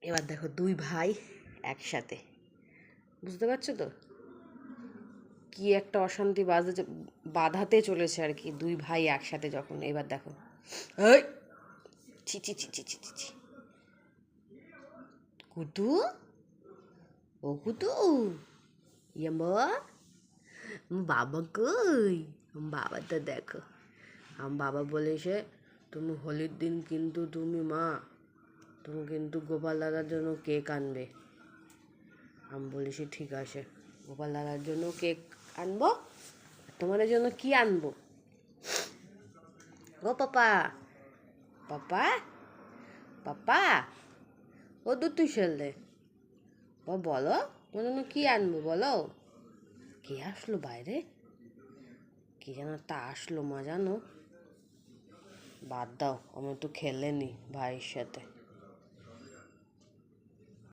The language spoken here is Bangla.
এবার দেখো দুই ভাই একসাথে, বুঝতে পারছো তো কি একটা অশান্তি বাধাতে চলেছে আর কি, দুই ভাই একসাথে যখন। এবার দেখো, এই ছি ছি ছি ছি ছি ছি ছি। কুতু, ও কুতু, ইয়ে বাবা, বাবা কই? বাবাটা দেখো, বাবা বলেছে তুমি হোলির দিন কিন্তু তুমি কিন্তু গোপাল দাদার জন্য কেক আনবে। আমি বলেছি ঠিক আছে, গোপাল দাদার জন্য কেক আনবো। তোমাদের জন্য কি আনবো? ও পাপা, পাপা, পাপা, ও দুধ দে, ও বলো তোমার জন্য কি আনবো বলো। কে আসলো বাইরে? কে যেন একটা আসলো, মা জানো। বাদ দাও, আমি একটু খেলে নি ভাইয়ের সাথে।